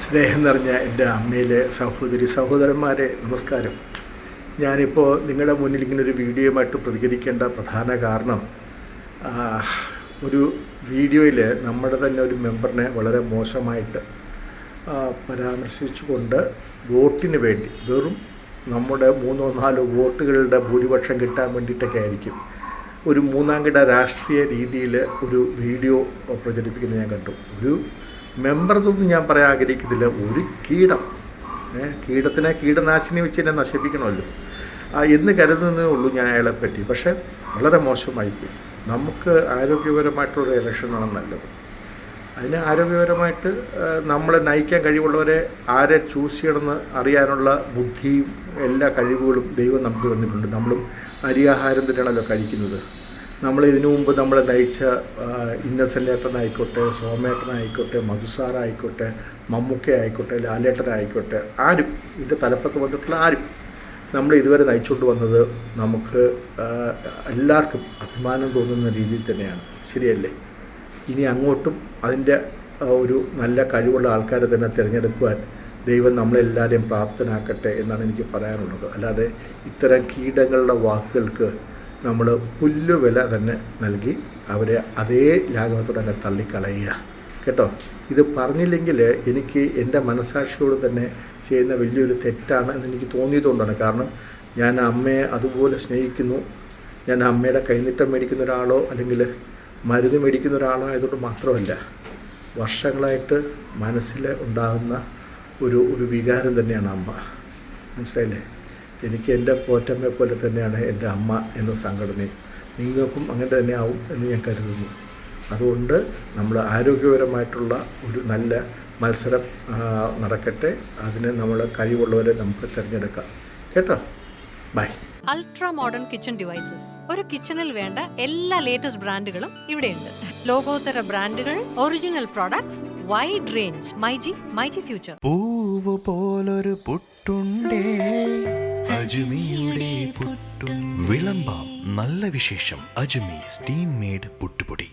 സ്നേഹം നിറഞ്ഞ എൻ്റെ അമ്മയിലെ സഹോദരന്മാരെ നമസ്കാരം. ഞാനിപ്പോൾ നിങ്ങളുടെ മുന്നിൽ ഇങ്ങനൊരു വീഡിയോയുമായിട്ട് പ്രതികരിക്കേണ്ട പ്രധാന കാരണം, ഒരു വീഡിയോയിൽ നമ്മുടെ തന്നെ ഒരു മെമ്പറിനെ വളരെ മോശമായിട്ട് പരാമർശിച്ചുകൊണ്ട് വോട്ടിന് വേണ്ടി വെറും നമ്മുടെ 3-4 വോട്ടുകളുടെ ഭൂരിപക്ഷം കിട്ടാൻ വേണ്ടിയിട്ടൊക്കെ ആയിരിക്കും ഒരു മൂന്നാംകിട രാഷ്ട്രീയ രീതിയിൽ ഒരു വീഡിയോ പ്രചരിപ്പിക്കുന്നത് ഞാൻ കണ്ടു. ഒരു മെമ്പറെന്നൊന്നും ഞാൻ പറയാൻ ആഗ്രഹിക്കുന്നില്ല, ഒരു കീടത്തിനെ കീടനാശിനി വെച്ച് തന്നെ നശിപ്പിക്കണമല്ലോ എന്ന് കരുതുന്നതേ ഉള്ളൂ ഞാൻ അയാളെപ്പറ്റി. പക്ഷേ വളരെ മോശമായിപ്പോയി. നമുക്ക് ആരോഗ്യപരമായിട്ടുള്ള ഇലക്ഷനാണ് നല്ലത്. അതിന് ആരോഗ്യപരമായിട്ട് നമ്മളെ നയിക്കാൻ കഴിവുള്ളവരെ ആരെ ചൂസ് ചെയ്യണമെന്ന് അറിയാനുള്ള ബുദ്ധിയും എല്ലാ കഴിവുകളും ദൈവം നമുക്ക് തന്നിട്ടുണ്ട്. നമ്മളും അരിയാഹാരം തന്നെയാണല്ലോ കഴിക്കുന്നത്. നമ്മൾ ഇതിനു മുമ്പ് നമ്മളെ നയിച്ച ഇന്നസെൻ്റ് ഏട്ടനായിക്കോട്ടെ, സോമേട്ടനായിക്കോട്ടെ, മധുസാറായിക്കോട്ടെ, മമ്മൂക്ക ആയിക്കോട്ടെ, ലാലേട്ടനായിക്കോട്ടെ, ആരും ഇതിൻ്റെ തലപ്പത്ത് വന്നിട്ടുള്ള ആരും നമ്മൾ ഇതുവരെ നയിച്ചുകൊണ്ട് വന്നത് നമുക്ക് എല്ലാവർക്കും അഭിമാനം തോന്നുന്ന രീതിയിൽ തന്നെയാണ്. ശരിയല്ലേ? ഇനി അങ്ങോട്ടും അതിൻ്റെ ഒരു നല്ല കഴിവുള്ള ആൾക്കാരെ തന്നെ തിരഞ്ഞെടുക്കുവാൻ ദൈവം നമ്മളെല്ലാവരെയും പ്രാപ്തനാക്കട്ടെ എന്നാണ് എനിക്ക് പറയാനുള്ളത്. അല്ലാതെ ഇത്തരം കീടങ്ങളുടെ വാക്കുകൾക്ക് നമ്മൾ പുല്ലുവില തന്നെ നൽകി അവരെ അതേ ലാഘവത്തോടെ തന്നെ തള്ളിക്കളയുക കേട്ടോ. ഇത് പറഞ്ഞില്ലെങ്കിൽ എനിക്ക് എൻ്റെ മനസാക്ഷിയോട് തന്നെ ചെയ്യുന്ന വലിയൊരു തെറ്റാണ് എന്നെനിക്ക് തോന്നിയതുകൊണ്ടാണ്. കാരണം ഞാൻ അമ്മയെ അതുപോലെ സ്നേഹിക്കുന്നു. ഞാൻ അമ്മയുടെ കൈനീട്ടം മേടിക്കുന്ന ഒരാളോ അല്ലെങ്കിൽ മരുന്ന് മേടിക്കുന്ന ഒരാളോ ആയതുകൊണ്ട് മാത്രമല്ല, വർഷങ്ങളായിട്ട് മനസ്സിൽ ഉണ്ടാകുന്ന ഒരു വികാരം തന്നെയാണ് അമ്മ. മനസ്സിലായില്ലേ? എനിക്ക് എൻ്റെ പോറ്റമ്മയെ പോലെ തന്നെയാണ് എൻ്റെ അമ്മ എന്ന സംഘടനയും. നിങ്ങൾക്കും അങ്ങനെ തന്നെ ആവും എന്ന് ഞാൻ കരുതുന്നു. അതുകൊണ്ട് നമ്മൾ ആരോഗ്യപരമായിട്ടുള്ള ഒരു നല്ല മത്സരം നടക്കട്ടെ. അതിന് നമ്മൾ കഴിവുള്ളവരെ നമുക്ക് തിരഞ്ഞെടുക്കാം കേട്ടോ. Bye. Ultra modern kitchen devices. ഒരു കിച്ചണിൽ വേണ്ട എല്ലാ ലേറ്റസ്റ്റ് ബ്രാൻഡുകളും ഇവിടെയുണ്ട്. ലോകോത്തര ബ്രാൻഡുകൾ, original products, wide range. MyG future. പൂവ് പോലൊരു പുട്ടുണ്ടേ അജ്മിയുടെ പുട്ടും. വിളമ്പാം നല്ല വിശേഷം. അജ്മി സ്റ്റീം മെയ്ഡ് പുട്ടുപൊടി.